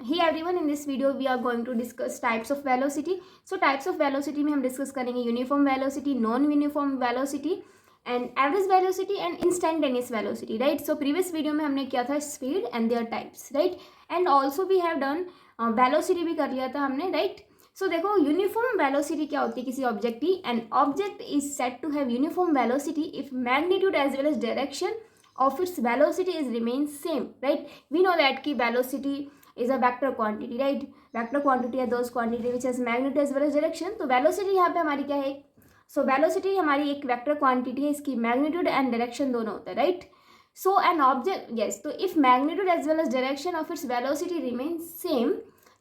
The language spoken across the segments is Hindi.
Hey everyone, in this video we are going to discuss types of velocity. So types of velocity में हम डिस्कस करेंगे uniform velocity, non uniform velocity and average velocity and instantaneous velocity, right. So previous video में हमने किया था speed and their types, right. And also we have done velocity भी कर लिया था हमने, राइट. सो देखो यूनिफॉर्म वेलोसिटी क्या होती है किसी ऑब्जेक्ट की. And object is said to have uniform velocity if magnitude as well as direction of its velocity is remains same, right. We know that ki velocity is a vector quantity, right. Vector quantity are those quantity which has magnitude as well as direction. तो velocity यहाँ पे हमारी क्या है. So velocity हमारी एक vector quantity है, इसकी magnitude and direction दोनों होता है, right. So an object, yes, तो if magnitude as well as direction of its velocity remains same,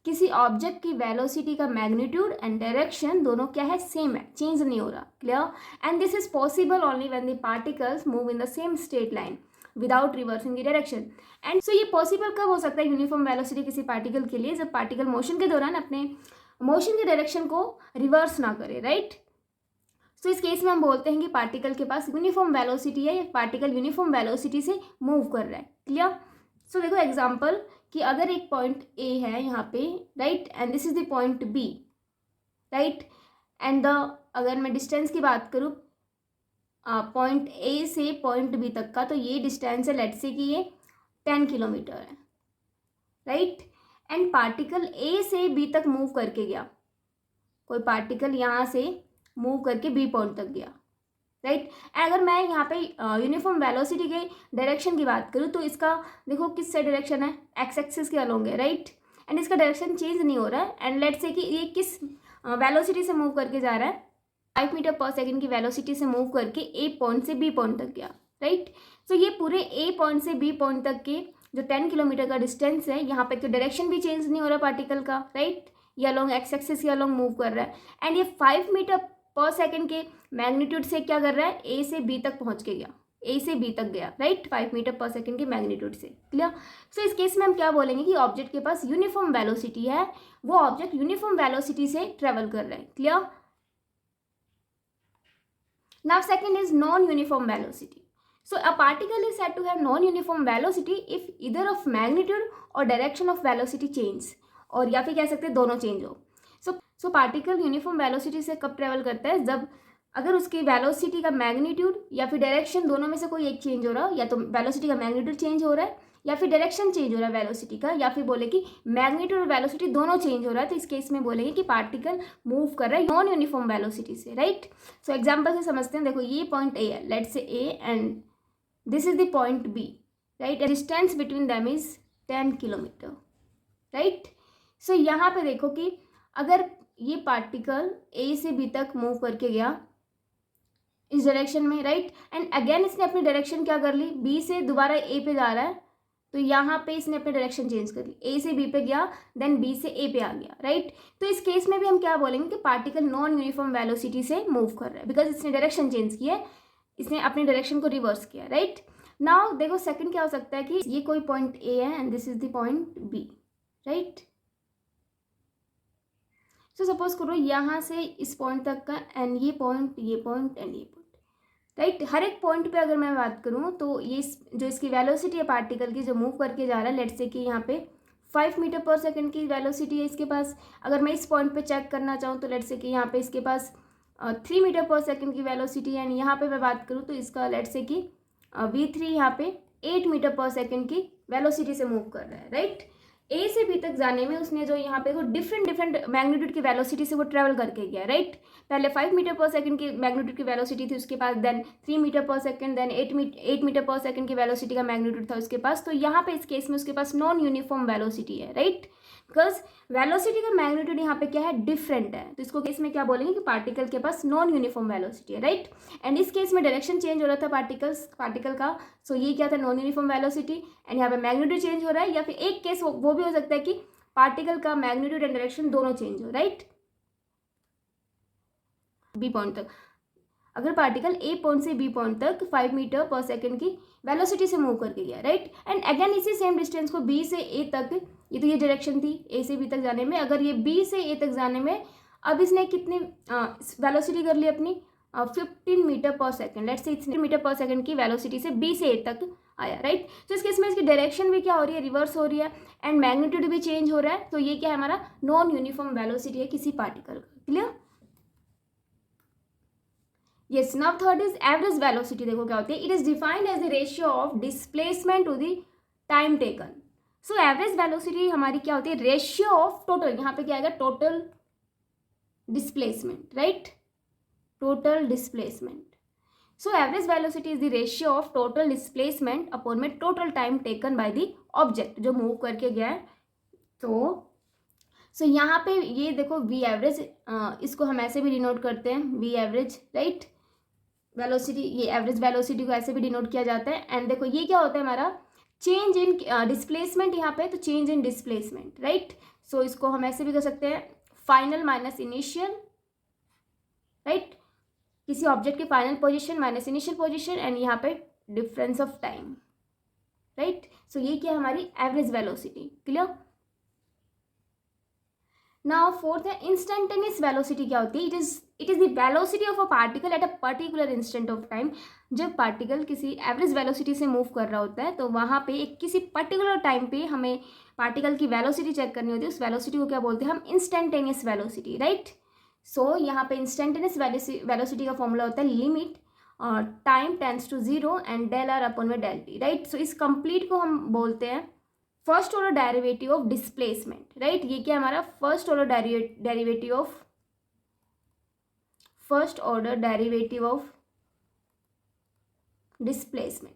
किसी ऑब्जेक्ट की वेलोसिटी का मैग्नीट्यूड एंड डायरेक्शन दोनों क्या है, सेम है, चेंज नहीं हो रहा. Clear. And this is possible only when the particles move in the same straight line without reversing the direction. And so ये पॉसिबल कब हो सकता है यूनिफॉर्म वेलोसिटी किसी पार्टिकल के लिए, जब पार्टिकल मोशन के दौरान अपने मोशन के डायरेक्शन को रिवर्स ना करे, राइट. सो इस केस में हम बोलते हैं कि पार्टिकल के पास यूनिफॉर्म वेलोसिटी है, पार्टिकल यूनिफॉर्म वेलोसिटी से मूव कर रहा है. क्लियर. सो देखो एग्जाम्पल कि अगर एक पॉइंट ए है यहाँ पे, right, and this is the point B, right. And the अगर मैं डिस्टेंस की बात करूँ पॉइंट ए से पॉइंट बी तक का, तो ये डिस्टेंस है, लेट्स से कि ये 10 किलोमीटर है, राइट. एंड पार्टिकल ए से बी तक मूव करके गया, कोई पार्टिकल यहाँ से मूव करके बी पॉइंट तक गया, राइट. अगर मैं यहाँ पे यूनिफॉर्म वेलोसिटी के डायरेक्शन की बात करूँ तो इसका देखो किस से डायरेक्शन है, एक्स एक्सिस के अलोंग है, राइट. एंड इसका डायरेक्शन चेंज नहीं हो रहा है. एंड लेट्स से कि ये किस वेलोसिटी से मूव करके जा रहा है, 5 मीटर पर सेकेंड की वेलोसिटी से मूव करके ए पॉइंट से बी पॉइंट तक गया, राइट. सो ये पूरे ए पॉइंट से बी पॉइंट तक के जो 10 किलोमीटर का डिस्टेंस है, यहाँ पे तो डायरेक्शन भी चेंज नहीं हो रहा पार्टिकल का, राइट. ये अलोंग एक्स एक्सिस के अलोंग मूव कर रहा है. एंड ये 5 मीटर पर सेकेंड के मैग्नीट्यूड से क्या कर रहा है, ए से बी तक पहुंच के गया, ए से बी तक गया, राइट. 5 मीटर पर सेकेंड के मैग्नीट्यूड से. क्लियर. सो इस केस में हम क्या बोलेंगे कि ऑब्जेक्ट के पास यूनिफॉर्म वेलोसिटी है, वो ऑब्जेक्ट यूनिफॉर्म वेलोसिटी से ट्रेवल कर रहा है. Clear. Now second is non uniform velocity. So a particle is said to have non-uniform velocity if either of magnitude or direction of velocity change, और या फिर कह सकते हैं दोनों चेंज हो. सो पार्टिकल यूनिफॉर्म वेलोसिटी से कब ट्रेवल करता है, जब अगर उसकी वेलोसिटी का मैग्नीट्यूड या फिर डायरेक्शन दोनों में से कोई एक चेंज हो रहा हो, या तो वेलोसिटी का मैग्नीट्यूड चेंज हो रहा है या फिर डायरेक्शन चेंज हो रहा है वेलोसिटी का, या फिर बोले कि मैग्नीट्यूड और वेलोसिटी दोनों चेंज हो रहा है, तो इस केस में बोलेंगे कि पार्टिकल मूव कर रहा है नॉन यूनिफॉर्म वेलोसिटी से, राइट. सो एग्जाम्पल से समझते हैं. देखो ये पॉइंट ए है, let's say A and this is the point B, right. Distance between them is 10 kilometre, right. So यहाँ पे देखो कि अगर ये पार्टिकल ए से बी तक मूव करके गया इस डायरेक्शन में, राइट. एंड अगेन इसने अपनी डायरेक्शन क्या कर ली, बी से दोबारा ए पे जा रहा है, तो यहाँ पे इसने अपनी डायरेक्शन चेंज कर ली, ए से बी पे गया, देन बी से ए पे आ गया, राइट. तो इस केस में भी हम क्या बोलेंगे कि पार्टिकल नॉन यूनिफॉर्म वेलोसिटी से मूव कर रहा है, बिकॉज इसने डायरेक्शन चेंज की है, इसने अपनी डायरेक्शन को रिवर्स किया, राइट. नाउ देखो सेकंड क्या हो सकता है कि ये कोई पॉइंट ए है and this is the point B, right. So suppose करो यहाँ से इस पॉइंट तक का एंड ये पॉइंट एंड ये पॉइंट, राइट. हर एक पॉइंट पे अगर मैं बात करूँ तो ये जो इसकी वेलोसिटी है पार्टिकल की जो मूव करके जा रहा है, लेट्स से कि यहाँ पे 5 मीटर पर सेकंड की वेलोसिटी है इसके पास. अगर मैं इस पॉइंट पे चेक करना चाहूँ तो लेट्स से कि यहाँ पे इसके पास 3 मीटर पर सेकंड की वेलोसिटी है. एंड यहाँ पे मैं बात करूँ तो इसका लेट्स से कि v3 यहाँ पे 8 मीटर पर सेकंड की वेलोसिटी से मूव कर रहा है, राइट. ए से बी तक जाने में उसने जो यहाँ पे वो डिफरेंट मैग्नीट्यूड की वेलोसिटी से वो ट्रेवल करके गया, राइट. पहले 5 मीटर पर सेकंड की मैग्नीट्यूड की वेलोसिटी थी उसके पास, देन 3 मीटर पर सेकंड, देन 8 मीटर पर सेकंड की वेलोसिटी का मैग्नीट्यूड था उसके पास. तो यहाँ पे इस केस में उसके पास नॉन यूनिफॉर्म वेलोसिटी है, राइट, बिकॉज वेलोसिटी का मैग्नीट्यूड यहाँ पे क्या है, डिफरेंट है. तो इसको केस में क्या बोलेंगे कि पार्टिकल के पास नॉन यूनिफॉर्म वेलोसिटी है, राइट. एंड इस केस में डायरेक्शन चेंज हो रहा था पार्टिकल का, सो ये क्या था, नॉन यूनिफॉर्म वेलोसिटी. एंड यहाँ पे मैग्नीट्यूड चेंज हो रहा है, या फिर एक केस वो भी हो सकता है कि पार्टिकल का मैग्नीट्यूड एंड डायरेक्शन दोनों चेंज हो, राइट. बी पॉइंट तक अगर पार्टिकल ए पॉइंट से बी पॉइंट तक 5 मीटर पर सेकंड की वेलोसिटी से मूव करके गया, राइट. एंड अगेन इसी सेम डिस्टेंस को बी से ए तक, ये तो ये डायरेक्शन थी ए से बी तक जाने में, अगर ये बी से ए तक जाने में अब इसने कितनी वेलोसिटी कर ली अपनी 15 मीटर पर सेकेंड, लेट्स से 15 मीटर पर सेकेंड की वेलोसिटी से B से A तक आया, राइट। तो इस केस में इसकी डायरेक्शन भी क्या हो रही है, रिवर्स हो रही है, एंड मैग्नीट्यूड भी चेंज हो रहा है। तो ये क्या है, हमारा नॉन यूनिफॉर्म वेलोसिटी है किसी पार्टिकल का। Clear? Yes, now third is average velocity. देखो क्या होती है, it is defined as the ratio of displacement to the time taken. So average velocity हमारी क्या होती है, रेशियो ऑफ टोटल, यहाँ पे क्या आएगा, total displacement, right, total displacement. So average velocity is the ratio of total displacement upon में total time taken by the object जो move करके गया है। तो यहाँ पे ये देखो v average, इसको हम ऐसे भी डिनोट करते हैं v average, राइट, वेलोसिटी, ये एवरेज वेलोसिटी को ऐसे भी डिनोट किया जाता है। एंड देखो ये क्या होता है हमारा, चेंज इन डिस्प्लेसमेंट यहाँ पे, तो चेंज इन डिस्प्लेसमेंट, राइट। सो इसको हम ऐसे भी कर सकते हैं, फाइनल माइनस इनिशियल, राइट, किसी ऑब्जेक्ट की final position minus initial position, and यहाँ पे डिफरेंस ऑफ टाइम, राइट। सो ये क्या हमारी average velocity. Clear? Now fourth है इंस्टेंटेनियस वेलोसिटी। क्या होती है, it is the velocity of a particle at a particular instant of time. जब पार्टिकल किसी एवरेज वेलोसिटी से मूव कर रहा होता है तो वहाँ पे एक किसी पर्टिकुलर टाइम पे हमें पार्टिकल की वेलोसिटी चेक करनी होती है, उस वेलोसिटी को क्या बोलते हैं हम, इंस्टेंटेनियस वेलोसिटी, राइट। सो यहाँ पे इंस्टेंटेनियस वेलोसिटी का फॉर्मूला होता है limit time tends to 0 and del r upon में डेल टी, राइट। सो इस कंप्लीट को हम बोलते हैं first order derivative of displacement, right. ये क्या हमारा first order derivative of displacement,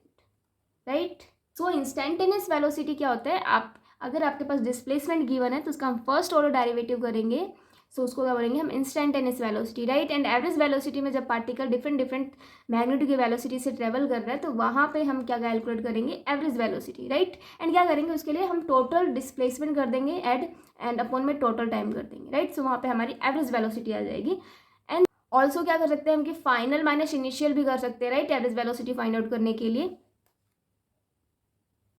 right. So instantaneous velocity क्या होता है, आप अगर आपके पास डिस्प्लेसमेंट गिवन है तो उसका हम फर्स्ट ऑर्डर डेरिवेटिव करेंगे, सो उसको क्या बोलेंगे हम, instantaneous velocity, right. And average velocity में जब पार्टिकल डिफरेंट मैग्नीट्यूड की वेलोसिटी से ट्रेवल कर रहा है तो वहाँ पे हम क्या कैलकुलेट करेंगे, एवरेज वेलोसिटी, राइट। एंड क्या करेंगे उसके लिए, हम टोटल डिस्प्लेसमेंट कर देंगे एंड अपॉन में टोटल टाइम कर देंगे, राइट। सो वहाँ पे हमारी एवरेज वेलोसिटी आ जाएगी। एंड ऑल्सो क्या कर सकते हैं हम कि फाइनल माइनस इनिशियल भी कर सकते हैं, right, average velocity find out करने के लिए।